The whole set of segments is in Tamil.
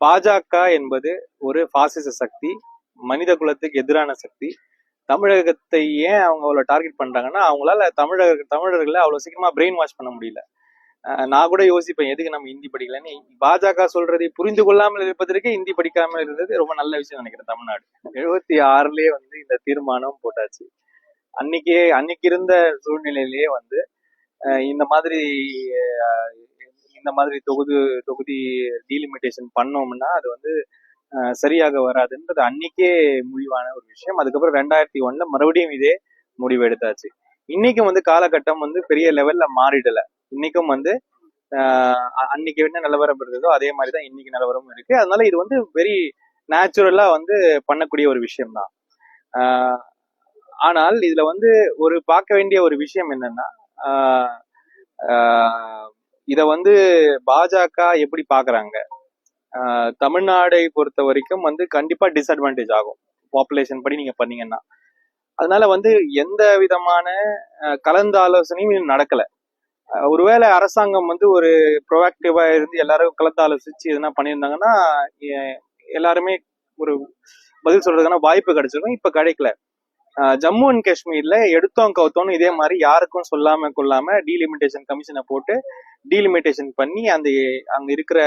பாஜக என்பது ஒரு பாசிச சக்தி, மனித குலத்துக்கு எதிரான சக்தி. தமிழகத்தை ஏன் அவங்க அவ்வளவு டார்கெட் பண்றாங்கன்னா, அவங்களால தமிழர்களை அவ்வளவு சீக்கிரமா பிரெயின் வாஷ் பண்ண முடியல. நான் கூட யோசிப்பேன், எதுக்கு நம்ம ஹிந்தி படிக்கலன்னு. பாஜக சொல்றதை புரிந்து கொள்ளாமல் இருப்பதற்கு ஹிந்தி படிக்காமல் இருந்தது ரொம்ப நல்ல விஷயம் நினைக்கிறேன். தமிழ்நாடு 76லயே இந்த தீர்மானம் போட்டாச்சு. அன்னைக்கு இருந்த சூழ்நிலையிலேயே இந்த மாதிரி இந்த மாதிரி தொகுதி டீலிமிட்டேஷன் பண்ணோம்னா அது சரியாக வராதுன்றது அன்னைக்கே முடிவான ஒரு விஷயம். அதுக்கப்புறம் 2001 மறுபடியும் இதே முடிவு எடுத்தாச்சு. இன்னைக்கும் காலகட்டம் பெரிய லெவல்ல மாறிடல. இன்னைக்கும் அன்னைக்கு என்ன நிலவரம் இருந்ததோ அதே மாதிரிதான் இன்னைக்கு நிலவரமும் இருக்கு. அதனால இது வெரி நேச்சுரலா பண்ணக்கூடிய ஒரு விஷயம் தான். ஆனால் இதுல ஒரு பார்க்க வேண்டிய ஒரு விஷயம் என்னன்னா, இத பாஜக எப்படி பாக்குறாங்க? தமிழ்நாடை பொறுத்த வரைக்கும் கண்டிப்பா டிஸ்அட்வான்டேஜ் ஆகும் பாப்புலேஷன் படி நீங்க பண்ணீங்கன்னா. அதனால எந்த விதமான கலந்து ஆலோசனையும் நடக்கல. ஒருவேளை அரசாங்கம் ஒரு ப்ரோஆக்டிவா இருந்து எல்லாரும் கலந்து ஆலோசிச்சு எதுனா பண்ணியிருந்தாங்கன்னா எல்லாருமே ஒரு பதில் சொல்றதுக்கான வாய்ப்பு கிடைச்சிருக்கும். இப்ப கிடைக்கல. ஜம்மு அண்ட் காஷ்மீர்ல எடுத்தோம் கவுத்தோம் இதே மாதிரி யாருக்கும் சொல்லாம கொள்ளாம டீலிமிட்டேஷன் கமிஷனை போட்டு டீலிமிட்டேஷன் பண்ணி அங்க இருக்கிற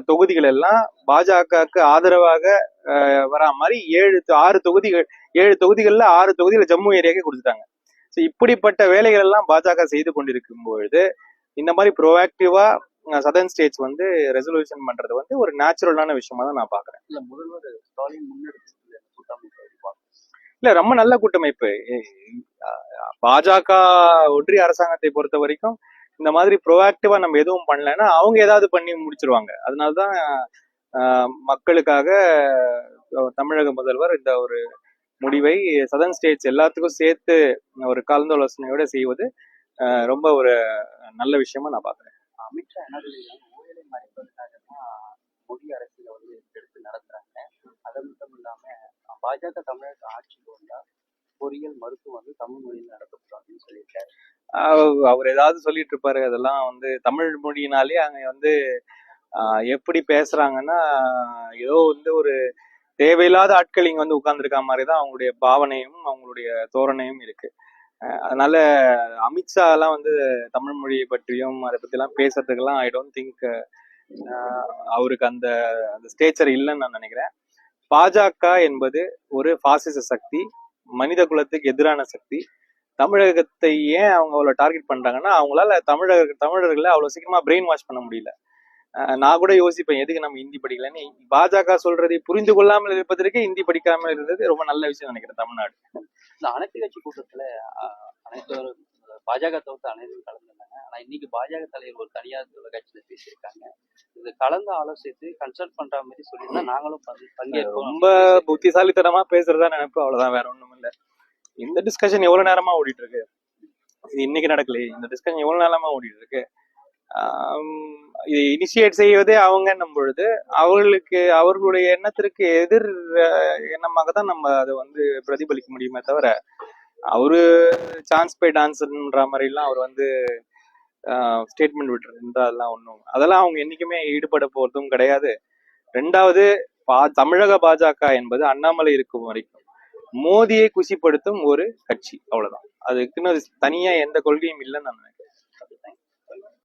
தொகுதிகள் எல்லாம் பாஜகவுக்கு ஆதரவாக வரா மாதிரி 7 தொகுதிகள்ல 6 தொகுதிகள் ஜம்மு ஏரியாவுக்கு கொடுத்துட்டாங்க. இப்படிப்பட்ட வேலைகள் எல்லாம் பாஜக செய்து கொண்டிருக்கும் பொழுது இந்த மாதிரி ப்ரோஆக்டிவா சதர்ன் ஸ்டேட்ஸ் ரெசல்யூஷன் பண்றது ஒரு நேச்சுரலான விஷயமா தான் நான் பாக்குறேன். இல்ல முதல்வர் ஸ்டாலின் முன்னெடுத்து இல்ல ரொம்ப நல்ல கூட்டமைப்பு. பாஜக ஒன்றிய அரசாங்கத்தை பொறுத்த வரைக்கும் இந்த மாதிரி ப்ரோஆக்டிவா நம்ம எதுவும் பண்ணலைன்னா அவங்க ஏதாவது பண்ணி முடிச்சிருவாங்க. அதனாலதான் மக்களுக்காக தமிழக முதல்வர் இந்த ஒரு முடிவை சதர்ன் ஸ்டேட்ஸ் எல்லாத்துக்கும் சேர்த்து ஒரு கலந்தாலோசனையோட செய்வது ரொம்ப ஒரு நல்ல விஷயமா நான் பாக்குறேன். அமித்ஷா என்ன ஊழலை மறைப்பதற்காக தான் மோடி அரசியல எடுத்து நடத்துறாங்க. அது மட்டும் இல்லாம பாஜக தமிழக ஆட்சிக்கு வந்தா பொறியியல் மருத்துவம் தமிழ் மொழியில் நடத்தப்படும் அப்படின்னு சொல்லியிருக்காரு. அவர் ஏதாவது சொல்லிட்டு இருப்பாரு. அதெல்லாம் தமிழ் மொழியினாலே அங்க எப்படி பேசுறாங்கன்னா ஏதோ ஒரு தேவையில்லாத ஆட்கள் இங்க உட்கார்ந்துருக்க மாதிரிதான் அவங்களுடைய பாவனையும் அவங்களுடைய தோரணையும் இருக்கு. அதனால அமித்ஷா எல்லாம் தமிழ் மொழியை பற்றியும் அதை பத்தி எல்லாம் பேசுறதுக்கெல்லாம் ஐ டோன்ட் திங்க் அவருக்கு அந்த ஸ்டேச்சர் இல்லைன்னு நான் நினைக்கிறேன். பாஜக என்பது ஒரு பாசிச சக்தி, மனித குலத்துக்கு எதிரான சக்தி. தமிழகத்தை ஏன் அவங்க அவ்வளவு டார்கெட் பண்றாங்கன்னா, அவங்களால தமிழர்களை அவ்வளவு சீக்கிரமா பிரெயின் வாஷ் பண்ண முடியல. நான் கூட யோசிப்பேன், எதுக்கு நம்ம ஹிந்தி படிக்கலன்னு. பாஜக சொல்றதை புரிந்து கொள்ளாமல் இருப்பதற்கு ஹிந்தி படிக்காமல் இருந்தது ரொம்ப நல்ல விஷயம் நினைக்கிறேன். தமிழ்நாடு இந்த அனைத்து கட்சி கூட்டத்துல அனைத்து பாஜக தவிர்த்து அனைவரும் கலந்துருந்தாங்க. ஆனா இன்னைக்கு பாஜக தலைவர் ஒரு தனியார் கட்சியில பேசியிருக்காங்க. இது கலந்து ஆலோசித்து கன்சல்ட் பண்ற மாதிரி சொல்லியிருந்தா நாங்களும் பங்கேற்போம். ரொம்ப புத்திசாலித்தனமா பேசுறதா நினைப்பு, அவ்வளவுதான், வேற ஒண்ணும் இல்ல. இந்த டிஸ்கஷன் எவ்வளவு நேரமா ஓடிட்டு இருக்கு? இது இன்னைக்கு நடக்கல. இந்த டிஸ்கஷன் எவ்வளவு நேரமா ஓடிட்டு இருக்கு? இனிஷியேட் செய்வதே அவங்கன்னும் பொழுது அவர்களுடைய எண்ணத்திற்கு எதிர் எண்ணமாக தான் நம்ம அதை பிரதிபலிக்க முடியுமே தவிர, அவரு சான்ஸ் பை டான்ஸ்ன்ற மாதிரி எல்லாம் அவர் ஸ்டேட்மெண்ட் விட்டுருந்தா அதெல்லாம் அவங்க என்னைக்குமே ஈடுபட போறதும் கிடையாது. ரெண்டாவது, தமிழக பாஜக என்பது அண்ணாமலை இருக்கும் வரைக்கும் மோதியை குஷிப்படுத்தும் ஒரு கட்சி, அவ்வளவுதான். அதுக்குன்னு தனியா எந்த கொள்கையும் இல்லைன்னு நான்